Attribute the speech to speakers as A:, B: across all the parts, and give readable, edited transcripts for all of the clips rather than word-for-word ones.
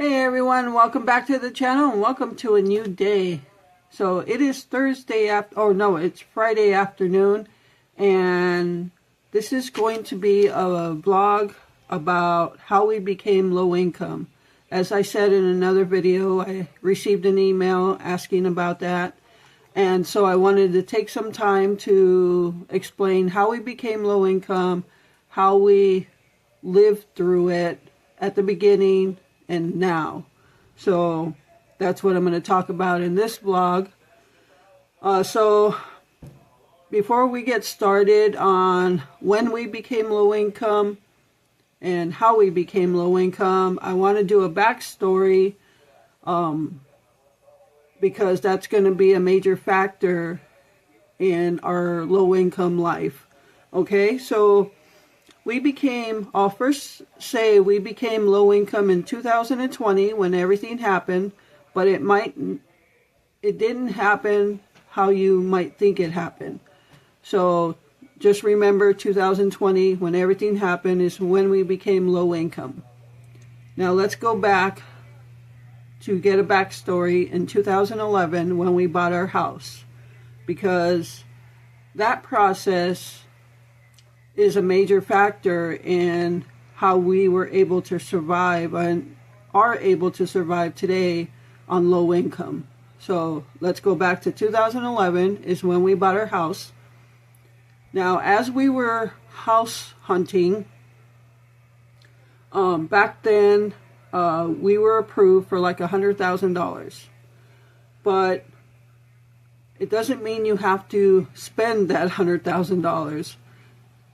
A: Hey everyone, welcome back to the channel and welcome to a new day. So it is it's Friday afternoon, and this is going to be a vlog about how we became low income. As I said in another video, I received an email asking about that, and so I wanted to take some time to explain how we became low income, how we lived through it at the beginning and now. So that's what I'm going to talk about in this vlog. So before we get started on when we became low income and how we became low income, I want to do a backstory because that's going to be a major factor in our low income life. Okay, so I'll first say we became low income in 2020 when everything happened, but it didn't happen how you might think it happened. So just remember 2020, when everything happened, is when we became low income. Now let's go back to get a backstory in 2011 when we bought our house, because that process is a major factor in how we were able to survive and are able to survive today on low income. So let's go back to 2011 is when we bought our house. Now, as we were house hunting, back then we were approved for like $100,000, but it doesn't mean you have to spend that $100,000.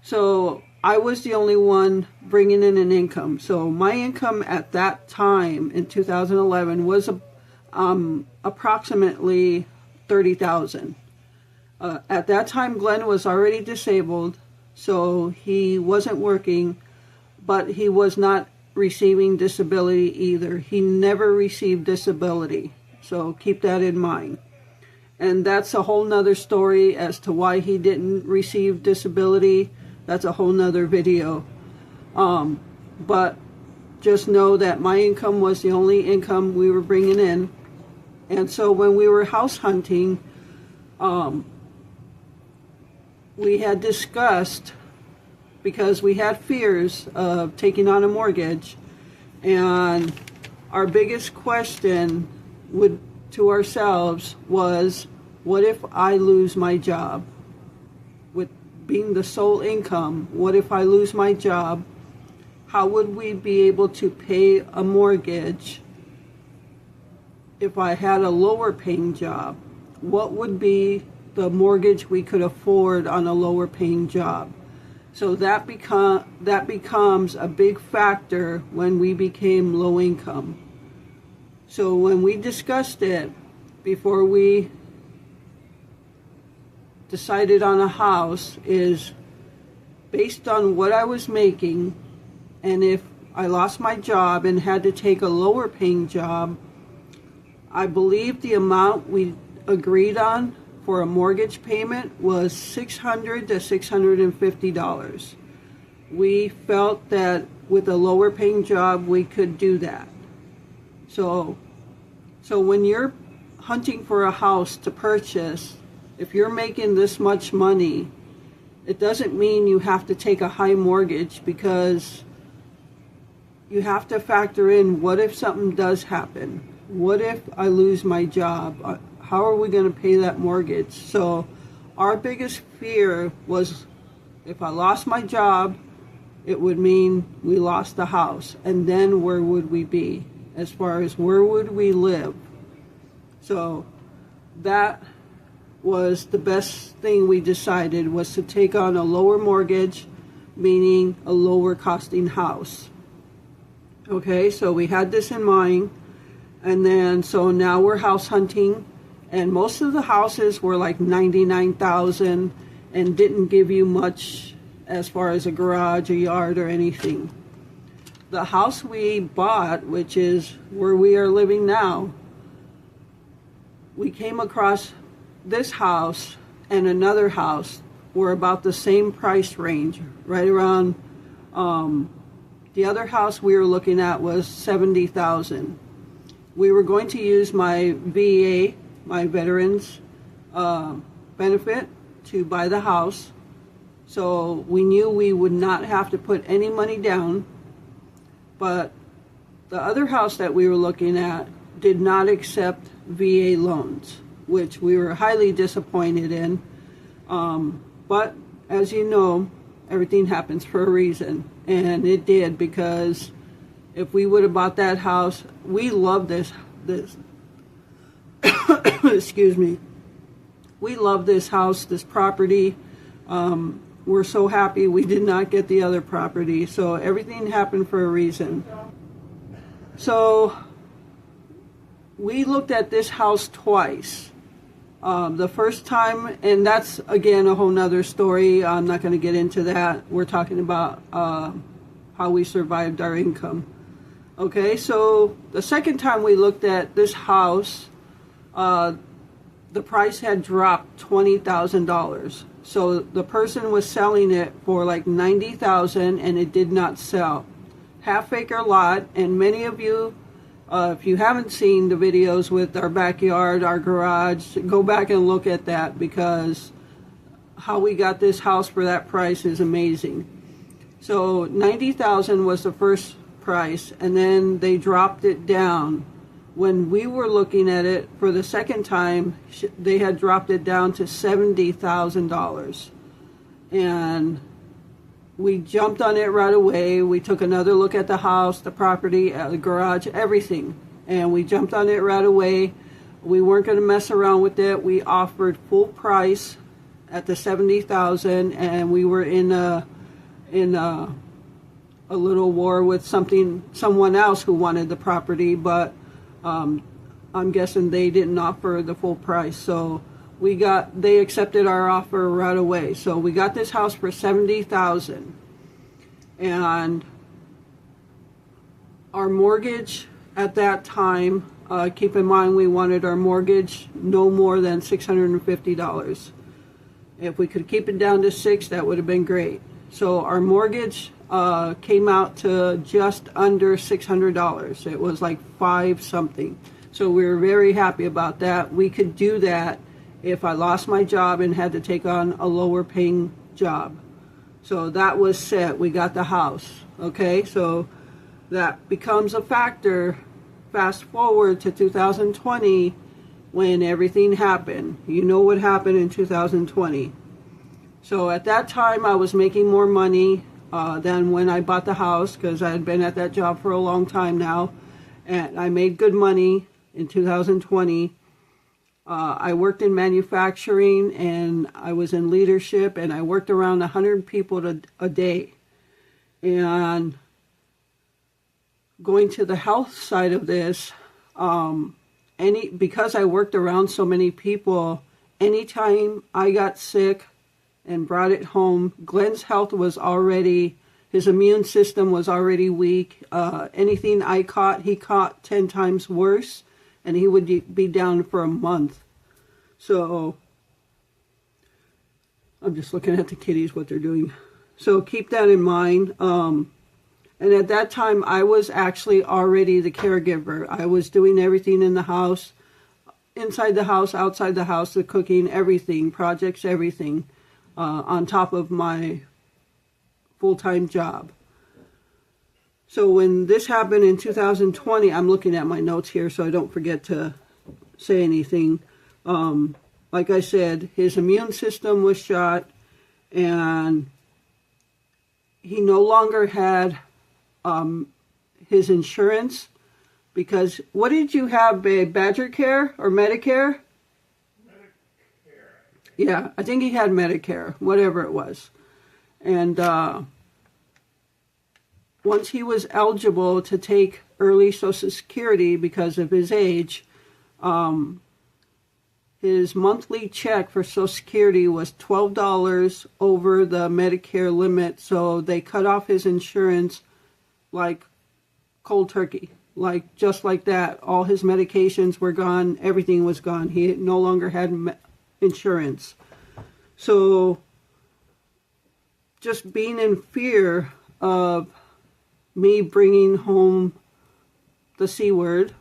A: So I was the only one bringing in an income. So my income at that time in 2011 was approximately $30,000. At that time, Glenn was already disabled, so he wasn't working, but he was not receiving disability either. He never received disability, so keep that in mind. And that's a whole nother story as to why he didn't receive disability. That's a whole nother video. But just know that my income was the only income we were bringing in. And so when we were house hunting, we had discussed, because we had fears of taking on a mortgage, and our biggest question to ourselves was, what if I lose my job? With being the sole income, what if I lose my job? How would we be able to pay a mortgage if I had a lower paying job? What would be the mortgage we could afford on a lower paying job? So that becomes a big factor when we became low income. So when we discussed it before we decided on a house, is based on what I was making, and if I lost my job and had to take a lower paying job, I believe the amount we agreed on for a mortgage payment was $600 to $650. We felt that with a lower paying job we could do that. So when you're hunting for a house to purchase, if you're making this much money, it doesn't mean you have to take a high mortgage, because you have to factor in, what if something does happen? What if I lose my job? How are we going to pay that mortgage? So our biggest fear was, if I lost my job, it would mean we lost the house. And then where would we be? As far as where would we live? So that was the best thing we decided, was to take on a lower mortgage, meaning a lower costing house. Okay, so we had this in mind. And then, so now we're house hunting, and most of the houses were like $99,000 and didn't give you much as far as a garage, a yard, or anything. The house we bought, which is where we are living now, we came across this house and another house were about the same price range, right around The other house we were looking at was $70,000. We were going to use my VA, my veterans benefit, to buy the house. So we knew we would not have to put any money down. But the other house that we were looking at did not accept VA loans, which we were highly disappointed in. But as you know, everything happens for a reason. And it did, because if we would have bought that house, we love this excuse me. We love this house, this property. We're so happy we did not get the other property. So everything happened for a reason. So we looked at this house twice. The first time, and that's again a whole nother story. I'm not going to get into that. We're talking about how we survived our income. Okay, so the second time we looked at this house, the price had dropped $20,000. So the person was selling it for like $90,000, and it did not sell. Half-acre lot, and many of you, if you haven't seen the videos with our backyard, our garage, go back and look at that, because how we got this house for that price is amazing. So $90,000 was the first price, and then they dropped it down. When we were looking at it for the second time, they had dropped it down to $70,000. And we jumped on it right away. We took another look at the house, the property, the garage, everything. And we jumped on it right away. We weren't going to mess around with it. We offered full price at the $70,000, and we were in a little war with someone else who wanted the property, but I'm guessing they didn't offer the full price. So they accepted our offer right away. So we got this house for $70,000, and our mortgage at that time, keep in mind we wanted our mortgage no more than $650. If we could keep it down to $600, that would have been great. So our mortgage came out to just under $600. It was like $5 something. So we were very happy about that. We could do that if I lost my job and had to take on a lower paying job. So that was set. We got the house. Okay, so that becomes a factor. Fast forward to 2020, when everything happened. You know what happened in 2020. So at that time I was making more money than when I bought the house, because I had been at that job for a long time now, and I made good money in 2020. I worked in manufacturing, and I was in leadership, and I worked around 100 people a day. And going to the health side of this, because I worked around so many people, anytime I got sick and brought it home, Glenn's health was already, his immune system was already weak. Anything I caught, he caught 10 times worse, and he would be down for a month. So I'm just looking at the kitties, what they're doing. So keep that in mind. And at that time, I was actually already the caregiver. I was doing everything in the house, inside the house, outside the house, the cooking, everything, projects, everything, on top of my full-time job. So when this happened in 2020, I'm looking at my notes here so I don't forget to say anything. Like I said, his immune system was shot, and he no longer had his insurance, because what did you have, babe? Badger Care or Medicare? Medicare. Yeah, I think he had Medicare, whatever it was. And once he was eligible to take early Social Security because of his age, his monthly check for Social Security was $12 over the Medicare limit, so they cut off his insurance like cold turkey. Like, just like that, all his medications were gone, everything was gone. He no longer had insurance. So just being in fear of me bringing home the C word.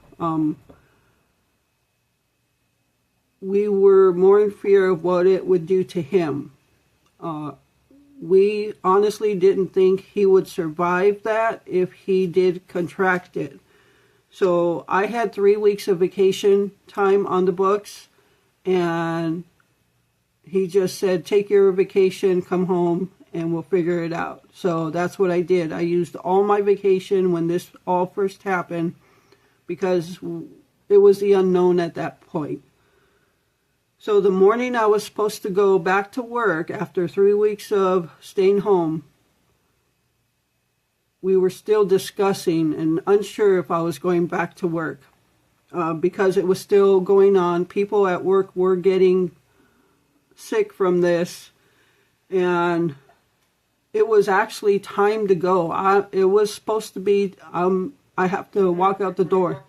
A: We were more in fear of what it would do to him. We honestly didn't think he would survive that if he did contract it. So I had 3 weeks of vacation time on the books, and he just said, take your vacation, come home, and we'll figure it out. So that's what I did. I used all my vacation when this all first happened, because it was the unknown at that point. So the morning I was supposed to go back to work after 3 weeks of staying home, we were still discussing and unsure if I was going back to work because it was still going on. People at work were getting sick from this, and it was actually time to go. It was supposed to be, I have to walk out the door.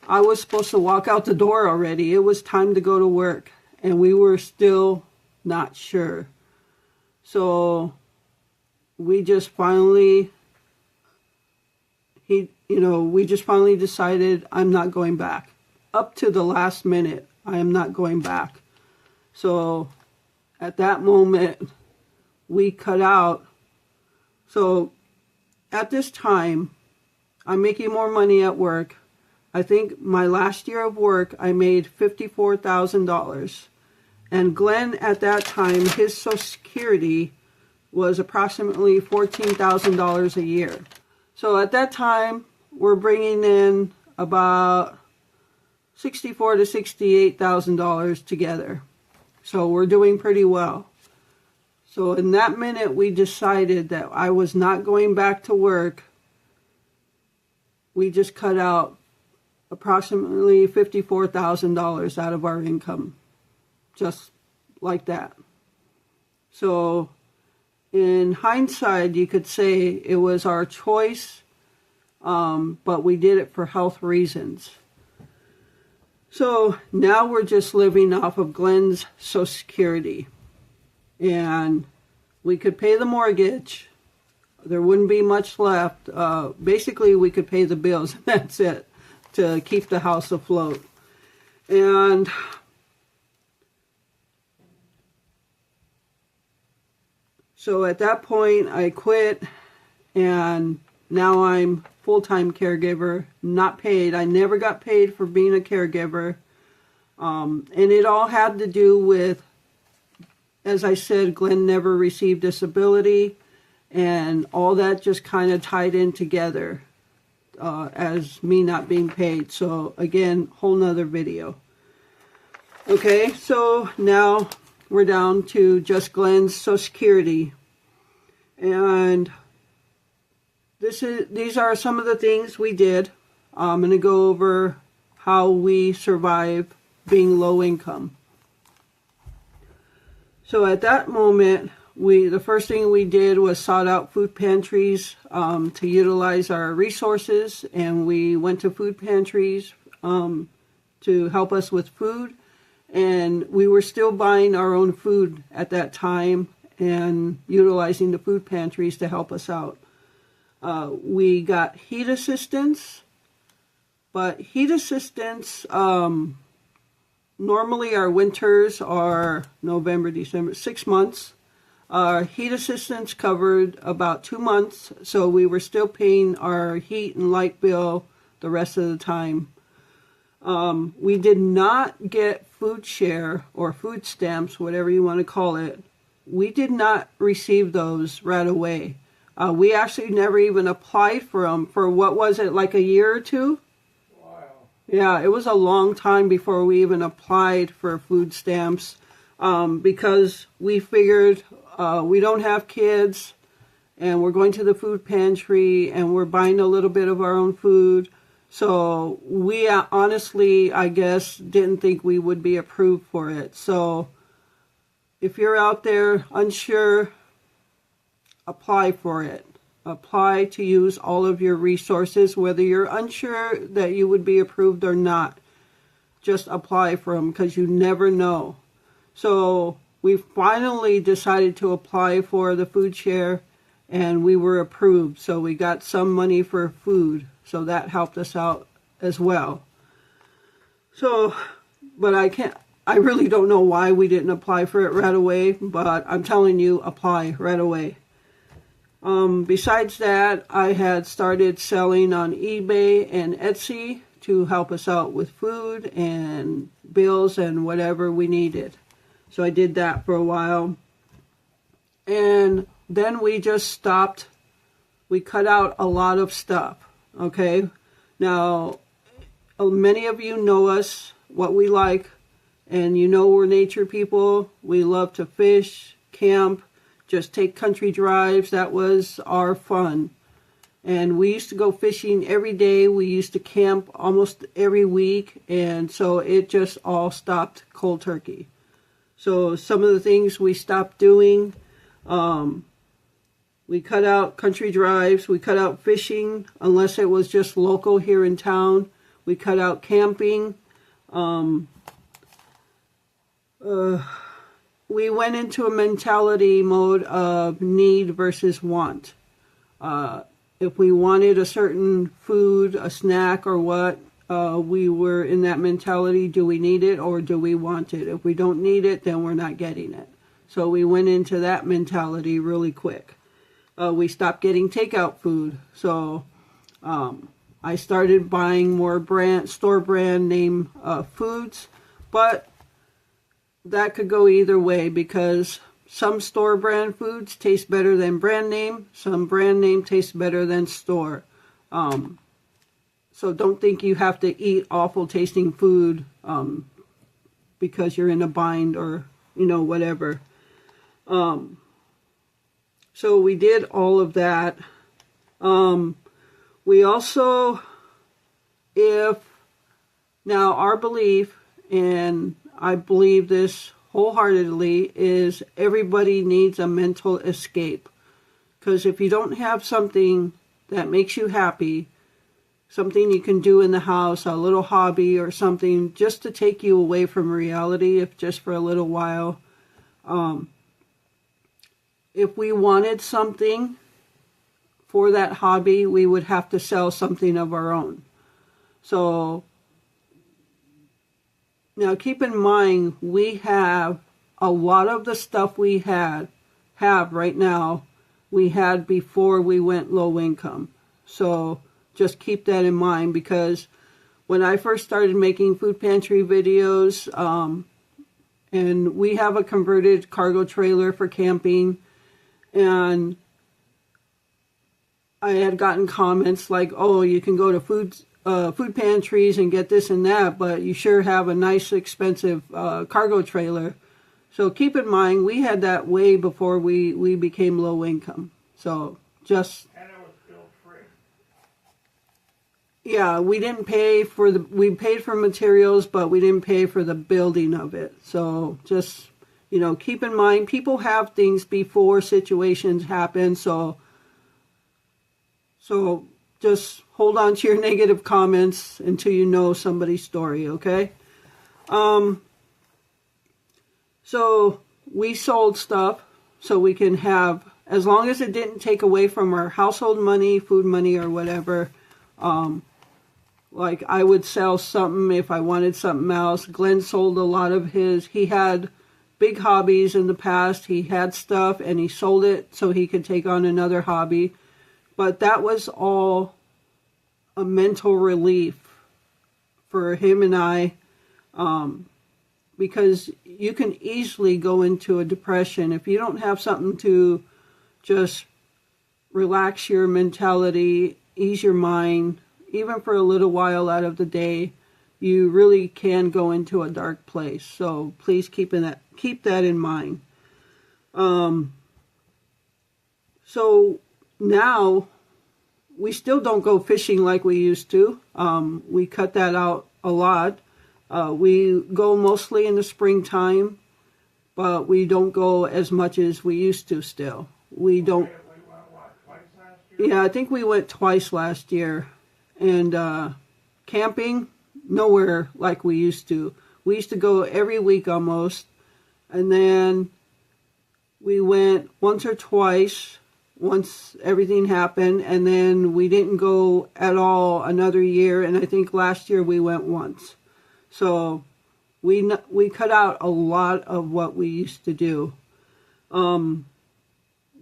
A: I was supposed to walk out the door already. It was time to go to work, and we were still not sure. So we just finally, we just finally decided I'm not going back. Up to the last minute, I am not going back. So at that moment, we cut out. So at this time, I'm making more money at work. I think my last year of work, I made $54,000. And Glenn, at that time, his Social Security was approximately $14,000 a year. So at that time, we're bringing in about $64,000 to $68,000 together. So we're doing pretty well. So in that minute, we decided that I was not going back to work. We just cut out approximately $54,000 out of our income, just like that. So in hindsight, you could say it was our choice, but we did it for health reasons. So now we're just living off of Glenn's Social Security, and we could pay the mortgage. There wouldn't be much left. Basically, we could pay the bills, and that's it, to keep the house afloat. And so at that point, I quit, and now I'm full-time caregiver, not paid. I never got paid for being a caregiver. And it all had to do with, as I said, Glenn never received disability, and all that just kind of tied in together as me not being paid. So again, whole nother video. Okay, so now we're down to just Glenn's Social Security. And these are some of the things we did. I'm going to go over how we survive being low income. So at that moment, the first thing we did was sought out food pantries to utilize our resources, and we went to food pantries to help us with food. And we were still buying our own food at that time and utilizing the food pantries to help us out. We got heat assistance, but heat assistance, normally our winters are November, December, 6 months. Our heat assistance covered about 2 months, so we were still paying our heat and light bill the rest of the time. We did not get food share or food stamps, whatever you want to call it. We did not receive those right away. We actually never even applied for them for, what was it, like a year or two? Wow. Yeah, it was a long time before we even applied for food stamps because we figured we don't have kids and we're going to the food pantry and we're buying a little bit of our own food. So we honestly, I guess, didn't think we would be approved for it. So if you're out there unsure, apply for it. Apply to use all of your resources, whether you're unsure that you would be approved or not. Just apply for them because you never know. So we finally decided to apply for the food share, and we were approved. So we got some money for food. So that helped us out as well. So, but I really don't know why we didn't apply for it right away, but I'm telling you, apply right away. Besides that, I had started selling on eBay and Etsy to help us out with food and bills and whatever we needed. So I did that for a while. And then we just stopped. We cut out a lot of stuff, okay? Now, many of you know us, what we like, and you know we're nature people. We love to fish, camp, just take country drives. That was our fun. And we used to go fishing every day. We used to camp almost every week. And so it just all stopped cold turkey. So some of the things we stopped doing, we cut out country drives. We cut out fishing unless it was just local here in town. We cut out camping. We went into a mentality mode of need versus want. If we wanted a certain food, a snack or what, we were in that mentality, do we need it or do we want it? If we don't need it, then we're not getting it. So we went into that mentality really quick. We stopped getting takeout food. So I started buying more store brand name foods, but that could go either way because some store brand foods taste better than brand name. Some brand name tastes better than store. So don't think you have to eat awful tasting food because you're in a bind or, whatever. So we did all of that. We also, now our belief, and I believe this wholeheartedly, is everybody needs a mental escape. Because if you don't have something that makes you happy, something you can do in the house, a little hobby or something just to take you away from reality, if just for a little while. If we wanted something for that hobby, we would have to sell something of our own. So now keep in mind, we have a lot of the stuff we have right now, we had before we went low income. So just keep that in mind, because when I first started making food pantry videos, and we have a converted cargo trailer for camping, and I had gotten comments like, oh, you can go to food pantries and get this and that, but you sure have a nice expensive cargo trailer. So keep in mind, we had that way before we became low income. So just...
B: And it was built free.
A: Yeah, we didn't pay for we paid for materials, but we didn't pay for the building of it. So just, keep in mind, people have things before situations happen. So just hold on to your negative comments until you know somebody's story, okay? So we sold stuff so we can have, as long as it didn't take away from our household money, food money, or whatever. Like I would sell something if I wanted something else. Glenn sold a lot of he had big hobbies in the past. He had stuff and he sold it so he could take on another hobby. But that was all a mental relief for him and I, because you can easily go into a depression if you don't have something to just relax your mentality, ease your mind, even for a little while out of the day. You really can go into a dark place. So please keep that in mind. So now we still don't go fishing like we used to. We cut that out a lot. We go mostly in the springtime, but we don't go as much as we used to still. We don't.
B: We went, twice last year?
A: Yeah, I think we went twice last year. And camping, nowhere like we used to. We used to go every week almost. And then we went once or twice once everything happened, and then we didn't go at all another year, and I think last year we went once. So we cut out a lot of what we used to do.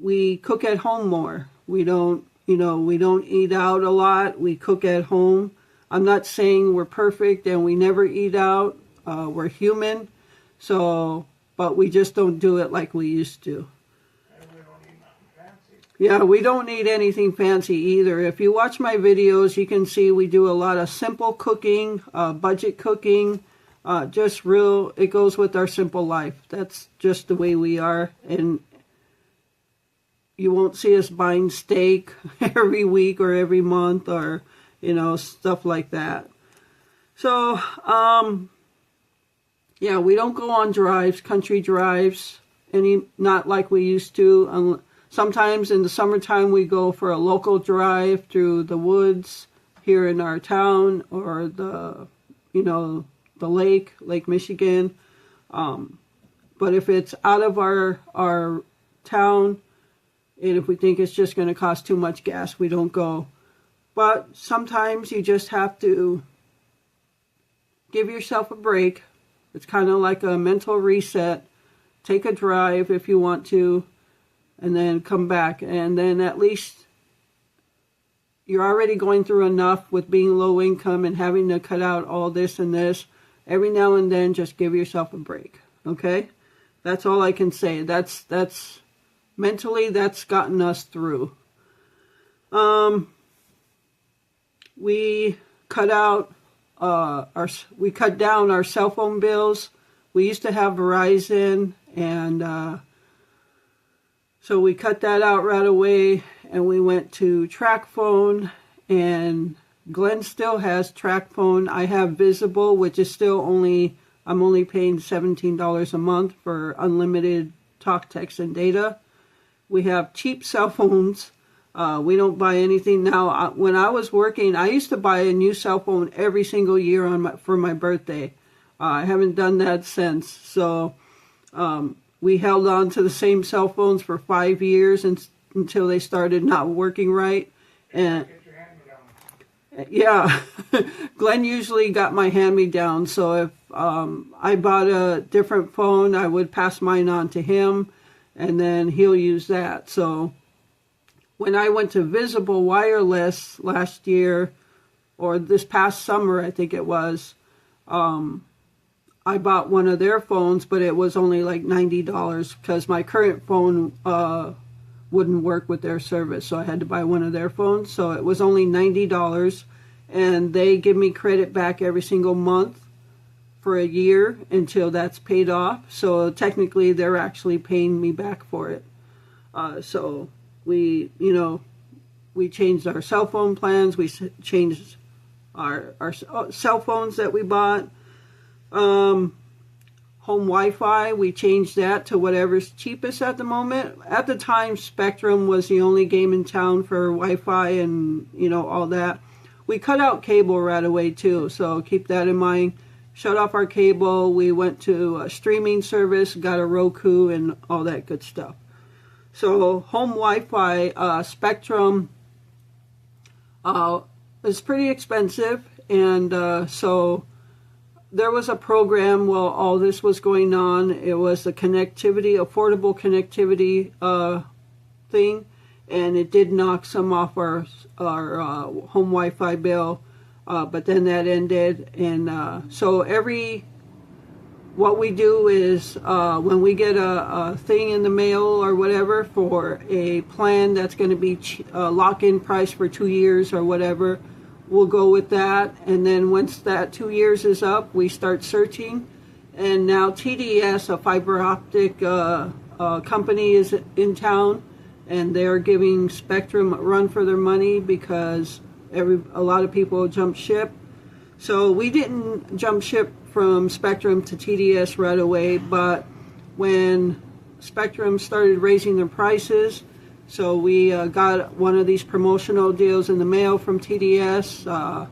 A: We cook at home more. We don't eat out a lot. We cook at home. I'm not saying we're perfect and we never eat out. We're human. So, but we just don't do it like we used to.
B: And we don't eat nothing fancy.
A: Yeah, we don't need anything fancy either. If you watch my videos, you can see we do a lot of simple cooking, budget cooking, it goes with our simple life. That's just the way we are. And you won't see us buying steak every week or every month or, stuff like that. So, yeah, we don't go on drives, country drives, not like we used to. Sometimes in the summertime we go for a local drive through the woods here in our town, or the Lake Michigan. But if it's out of our town, and if we think it's just going to cost too much gas, we don't go. But sometimes you just have to give yourself a break. It's kind of like a mental reset. Take a drive if you want to, and then come back. And then at least you're already going through enough with being low income and having to cut out all this and this. Every now and then, just give yourself a break. Okay? That's all I can say. That's mentally, that's gotten us through. We cut down our cell phone bills. We used to have Verizon, and so we cut that out right away, and we went to TracFone, and Glenn still has TracFone. I have Visible, which is still I'm only paying $17 a month for unlimited talk, text, and data. We have cheap cell phones. We don't buy anything now. When I was working, I used to buy a new cell phone every single year for my birthday. I haven't done that since. So we held on to the same cell phones for 5 years until they started not working right. And
B: Get your hand-me-down.
A: yeah, Glenn usually got my hand-me-down. So if I bought a different phone, I would pass mine on to him, and then he'll use that. So when I went to Visible Wireless last year, or this past summer, I think it was, I bought one of their phones, but it was only like $90 because my current phone wouldn't work with their service, so I had to buy one of their phones. So it was only $90, and they give me credit back every single month for a year until that's paid off. So technically, they're actually paying me back for it. So we changed our cell phone plans. We changed our cell phones that we bought. Home Wi-Fi, we changed that to whatever's cheapest at the moment. At the time, Spectrum was the only game in town for Wi-Fi and, all that. We cut out cable right away, too, so keep that in mind. Shut off our cable. We went to a streaming service, got a Roku, and all that good stuff. So home Wi-Fi, Spectrum is pretty expensive, and so there was a program while all this was going on. It was the affordable connectivity thing, and it did knock some off our home Wi-Fi bill, but then that ended, and so what we do is when we get a thing in the mail or whatever for a plan that's going to be lock-in price for 2 years or whatever, we'll go with that. And then once that 2 years is up, we start searching. And now TDS, a fiber optic company, is in town, and they're giving Spectrum a run for their money because a lot of people jump ship. So we didn't jump ship from Spectrum to TDS right away, but when Spectrum started raising their prices, so we got one of these promotional deals in the mail from TDS.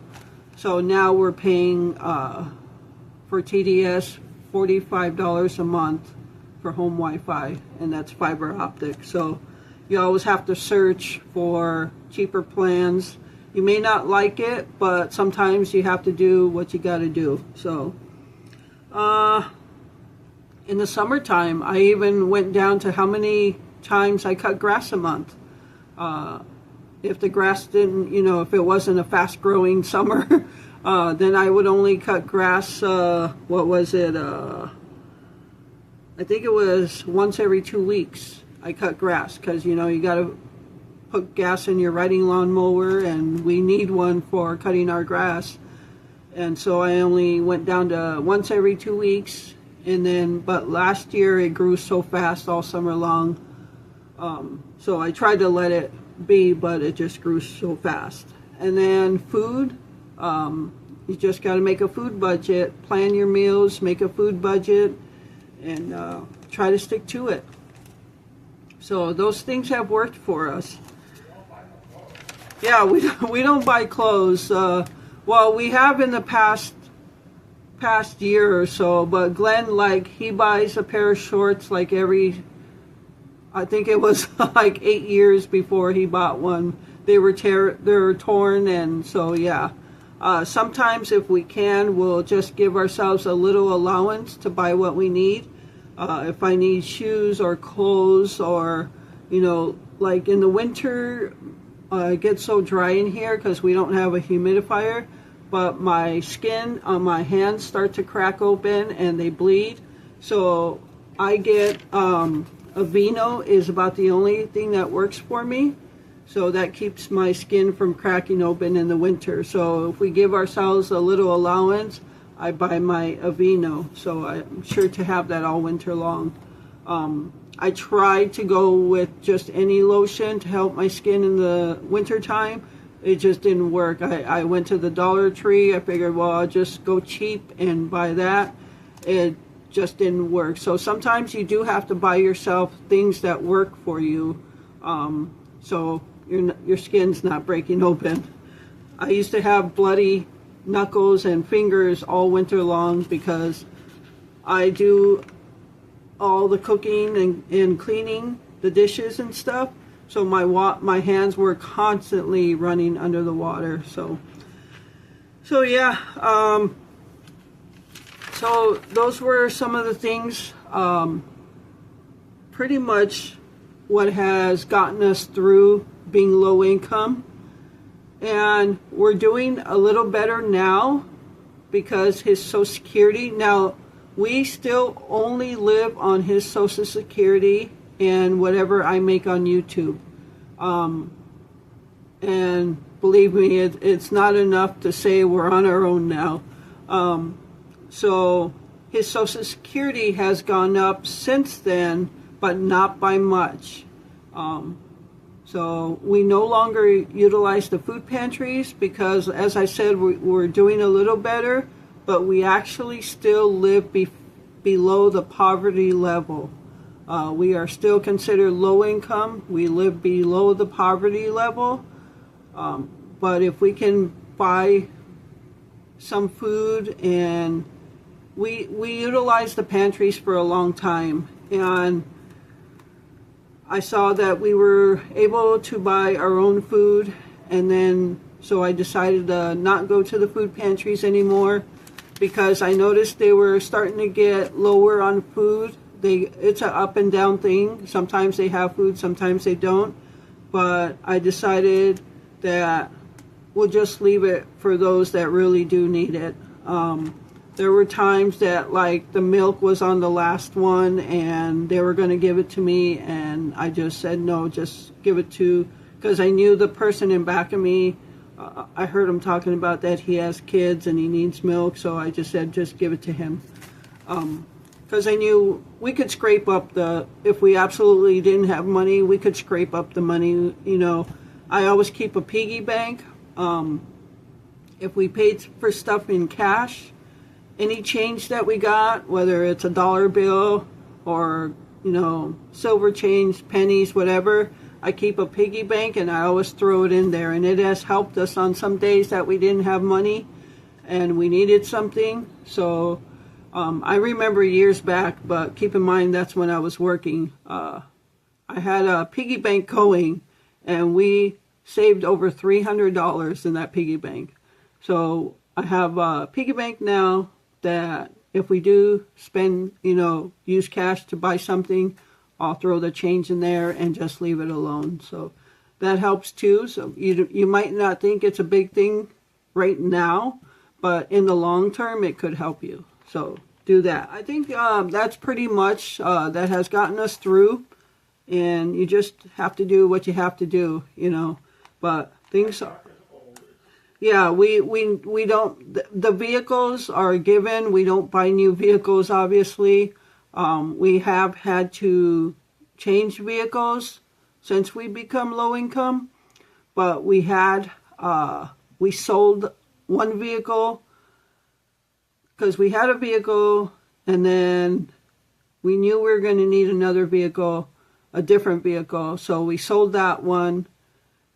A: So now we're paying for TDS $45 a month for home Wi-Fi, and that's fiber optic. So you always have to search for cheaper plans. You may not like it, but sometimes you have to do what you got to do. So, in the summertime, I even went down to how many times I cut grass a month. If the grass didn't, if it wasn't a fast-growing summer, then I would only cut grass, what was it, I think it was once every 2 weeks I cut grass, because, you got to put gas in your riding lawnmower, and we need one for cutting our grass. And so I only went down to once every 2 weeks, but last year it grew so fast all summer long. So I tried to let it be, but it just grew so fast. And then food, you just got to make a food budget, plan your meals, make a food budget, and try to stick to it. So those things have worked for us. Yeah, we don't buy clothes. Well, we have in the past year or so, but Glenn, he buys a pair of shorts I think it was 8 years before he bought one. They were torn, and so yeah. Sometimes if we can, we'll just give ourselves a little allowance to buy what we need. If I need shoes or clothes, or in the winter, it gets so dry in here because we don't have a humidifier, but my skin on my hands start to crack open and they bleed. So I get Aveeno is about the only thing that works for me. So that keeps my skin from cracking open in the winter. So if we give ourselves a little allowance, I buy my Aveeno. So I'm sure to have that all winter long. I tried to go with just any lotion to help my skin in the winter time. It just didn't work. I went to the Dollar Tree. I figured, well, I'll just go cheap and buy that. It just didn't work. So sometimes you do have to buy yourself things that work for you, so your skin's not breaking open. I used to have bloody knuckles and fingers all winter long because I do all the cooking and cleaning the dishes and stuff. So my hands were constantly running under the water. So yeah. So those were some of the things, pretty much what has gotten us through being low income. And we're doing a little better now because his Social Security, now we still only live on his Social Security and whatever I make on YouTube. And believe me, it's not enough to say we're on our own now. So his Social Security has gone up since then, but not by much. So we no longer utilize the food pantries because, as I said, we're doing a little better, but we actually still live below the poverty level. We are still considered low income. We live below the poverty level. But if we can buy some food, and we utilized the pantries for a long time, and I saw that we were able to buy our own food, and then so I decided to not go to the food pantries anymore because I noticed they were starting to get lower on food. It's an up and down thing. Sometimes they have food, sometimes they don't. But I decided that we'll just leave it for those that really do need it. There were times that the milk was on the last one and they were going to give it to me, and I just said no, just give it to, because I knew the person in back of me, I heard him talking about that he has kids and he needs milk, so I just said just give it to him. Because I knew we could scrape up if we absolutely didn't have money, we could scrape up the money. I always keep a piggy bank. If we paid for stuff in cash, any change that we got, whether it's a dollar bill or, silver change, pennies, whatever, I keep a piggy bank and I always throw it in there. And it has helped us on some days that we didn't have money and we needed something. So I remember years back, but keep in mind that's when I was working. I had a piggy bank going, and we saved over $300 in that piggy bank. So I have a piggy bank now that if we do spend, use cash to buy something, I'll throw the change in there and just leave it alone. So that helps too. So you might not think it's a big thing right now, but in the long term, it could help you. So do that. I think that's pretty much that has gotten us through, and you just have to do what you have to do, But things are. Yeah, we don't. The vehicles are given. We don't buy new vehicles, obviously. We have had to change vehicles since we become low income, but we sold one vehicle because we had a vehicle, and then we knew we were going to need another vehicle, a different vehicle, so we sold that one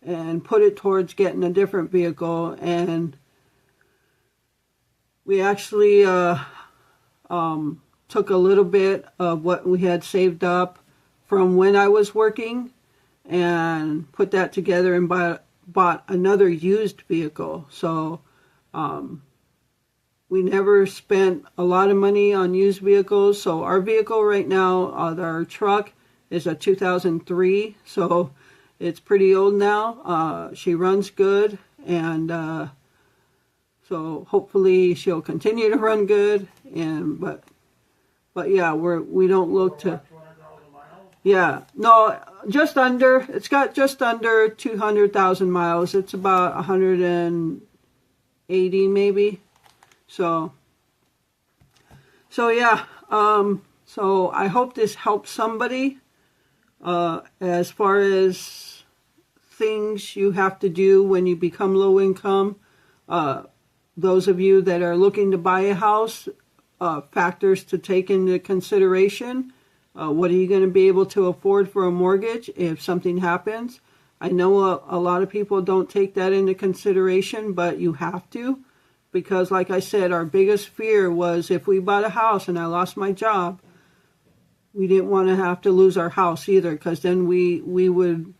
A: and put it towards getting a different vehicle. And we actually took a little bit of what we had saved up from when I was working and put that together and bought another used vehicle. So we never spent a lot of money on used vehicles. So our vehicle right now, our truck, is a 2003. So it's pretty old now. She runs good, and so hopefully she'll continue to run good. But yeah, we don't look to.
B: 200,000 miles?
A: Yeah, no, just under. It's got just under 200,000 miles. It's about 180 maybe. So yeah. So I hope this helps somebody. As far as things you have to do when you become low income, those of you that are looking to buy a house, factors to take into consideration. What are you going to be able to afford for a mortgage if something happens? I know a lot of people don't take that into consideration, but you have to, because like I said, our biggest fear was if we bought a house and I lost my job, we didn't want to have to lose our house either, because then we would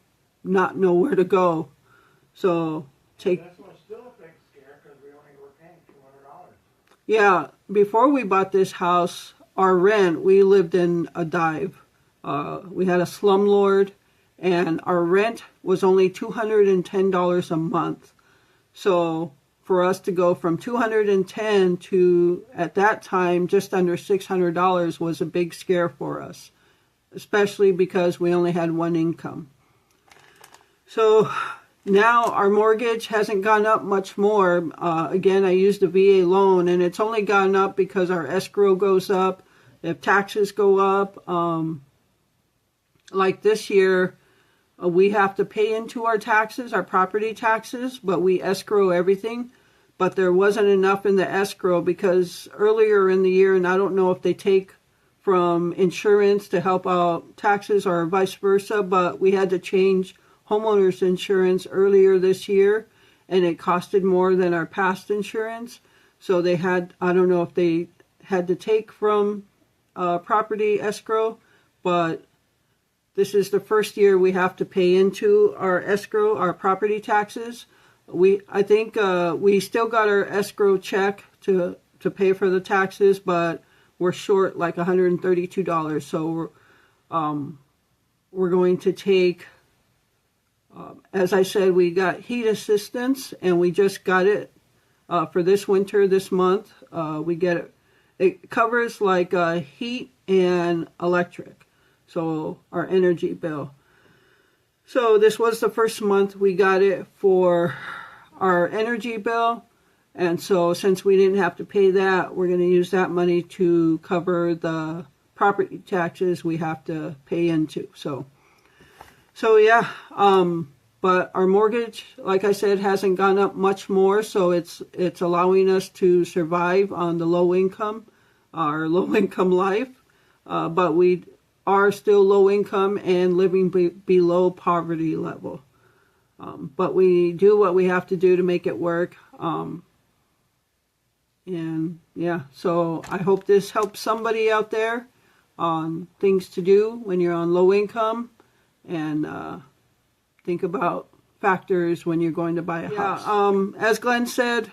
A: not know where to go. So take.
B: This was still a big scare because we only were paying $200.
A: Yeah, before we bought this house, our rent, we lived in a dive. We had a slumlord, and our rent was only $210 a month. So for us to go from $210 to, at that time, just under $600 was a big scare for us, especially because we only had one income. So now our mortgage hasn't gone up much more. Again, I used a VA loan, and it's only gone up because our escrow goes up, if taxes go up. Like this year, we have to pay into our taxes, our property taxes, but we escrow everything. But there wasn't enough in the escrow because earlier in the year, and I don't know if they take from insurance to help out taxes or vice versa, but we had to change homeowners insurance earlier this year, and it costed more than our past insurance. So they had, I don't know if they had to take from property escrow, but this is the first year we have to pay into our escrow, our property taxes. I think we still got our escrow check to pay for the taxes, but we're short like $132. So we're going to take, as I said, we got heat assistance, and we just got it for this winter, this month. We get it. It covers like heat and electric, so our energy bill. So this was the first month we got it for our energy bill, and so since we didn't have to pay that, we're going to use that money to cover the property taxes we have to pay into. So yeah, but our mortgage, like I said, hasn't gone up much more, so it's allowing us to survive on the low income, our low income life, but we are still low income and living below poverty level. But we do what we have to do to make it work. And yeah, so I hope this helps somebody out there on things to do when you're on low income. and think about factors when you're going to buy a house. As Glenn said,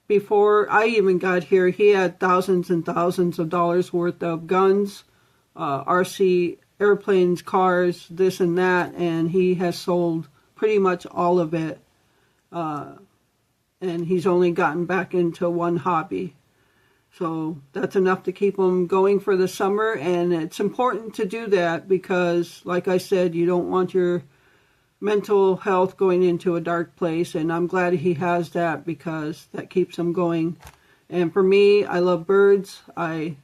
A: before I even got here, he had thousands and thousands of dollars worth of guns, RC, airplanes, cars, this and that, and he has sold pretty much all of it. And he's only gotten back into one hobby. So that's enough to keep him going for the summer, and it's important to do that because, like I said, you don't want your mental health going into a dark place, and I'm glad he has that because that keeps him going. And for me, I love birds. I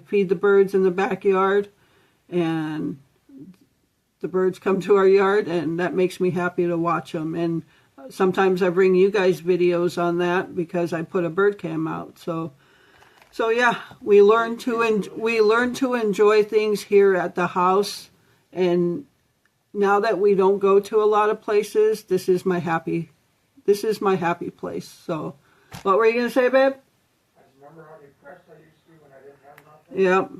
A: feed the birds in the backyard, and the birds come to our yard, and that makes me happy to watch them. And sometimes I bring you guys videos on that because I put a bird cam out. So yeah, we learn to enjoy things here at the house, and now that we don't go to a lot of places, this is my happy place. So, what were you gonna say, babe?
B: I remember how depressed I used to be when I didn't have nothing.
A: Yep.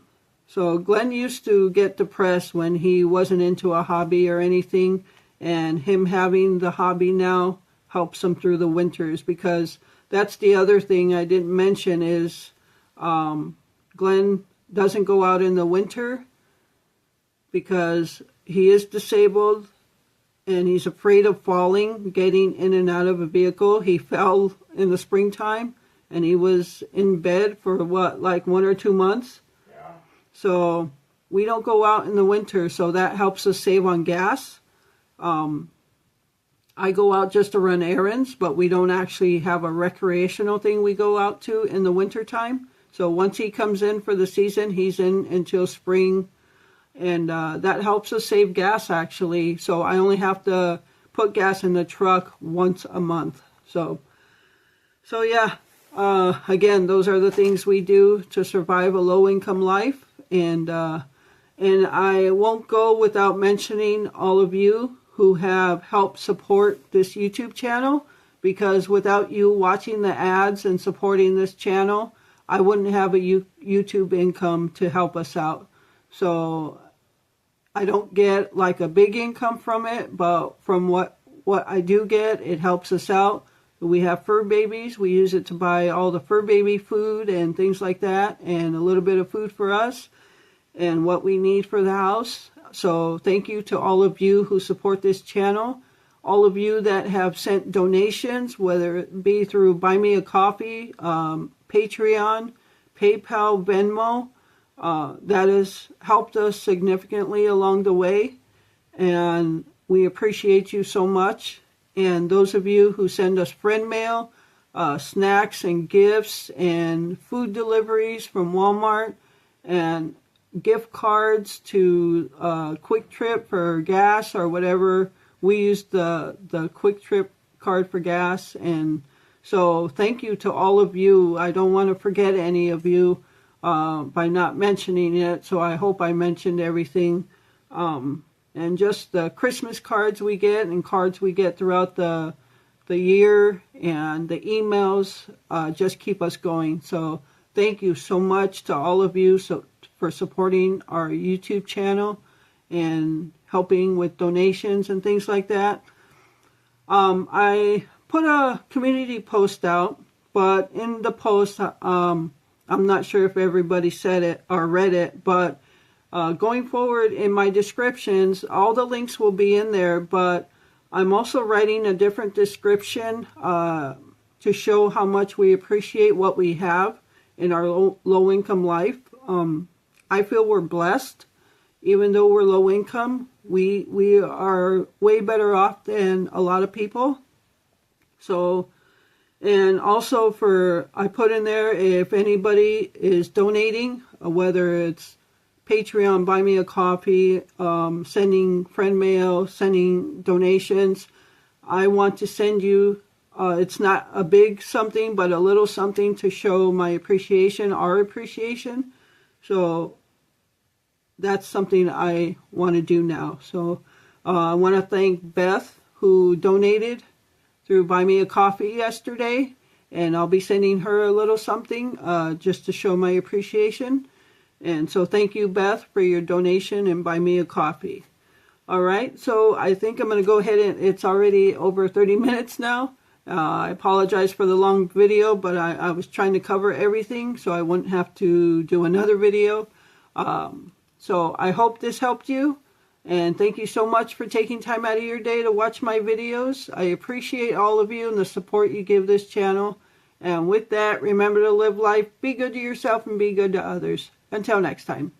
A: So Glenn used to get depressed when he wasn't into a hobby or anything, and him having the hobby now helps him through the winters, because that's the other thing I didn't mention is Glenn doesn't go out in the winter because he is disabled and he's afraid of falling, getting in and out of a vehicle. He fell in the springtime and he was in bed for like 1 or 2 months.
B: Yeah.
A: So we don't go out in the winter, so that helps us save on gas. I go out just to run errands, but we don't actually have a recreational thing we go out to in the wintertime. So once he comes in for the season, he's in until spring, and that helps us save gas, actually. So I only have to put gas in the truck once a month. So yeah, again, those are the things we do to survive a low-income life, and I won't go without mentioning all of you who have helped support this YouTube channel, because without you watching the ads and supporting this channel, I wouldn't have a YouTube income to help us out. So I don't get like a big income from it, but from what I do get, it helps us out. We have fur babies. We use it to buy all the fur baby food and things like that, and a little bit of food for us and what we need for the house. So thank you to all of you who support this channel, all of you that have sent donations, whether it be through Buy Me a Coffee, Patreon, PayPal, Venmo. That has helped us significantly along the way, and we appreciate you so much. And those of you who send us friend mail, snacks and gifts and food deliveries from Walmart, and gift cards to Quick Trip for gas or whatever. We use the Quick Trip card for gas, and so thank you to all of you. I don't want to forget any of you by not mentioning it, so I hope I mentioned everything. And just the Christmas cards we get and cards we get throughout the year, and the emails just keep us going. So thank you so much to all of you for supporting our YouTube channel and helping with donations and things like that. I put a community post out, but in the post, I'm not sure if everybody said it or read it, but going forward in my descriptions, all the links will be in there, but I'm also writing a different description to show how much we appreciate what we have in our low-income life. I feel we're blessed. Even though we're low income, we are way better off than a lot of people. So, and also I put in there, if anybody is donating, whether it's Patreon, Buy Me a Coffee, sending friend mail, sending donations, I want to send you, it's not a big something, but a little something to show my appreciation, our appreciation. So that's something I want to do now. So I want to thank Beth, who donated through Buy Me a Coffee yesterday, and I'll be sending her a little something just to show my appreciation. And so thank you, Beth, for your donation and buy me a coffee. All right, so I think I'm going to go ahead and it's already over 30 minutes now. I apologize for the long video, but I was trying to cover everything so I wouldn't have to do another video. So I hope this helped you. And thank you so much for taking time out of your day to watch my videos. I appreciate all of you and the support you give this channel. And with that, remember to live life, be good to yourself, and be good to others. Until next time.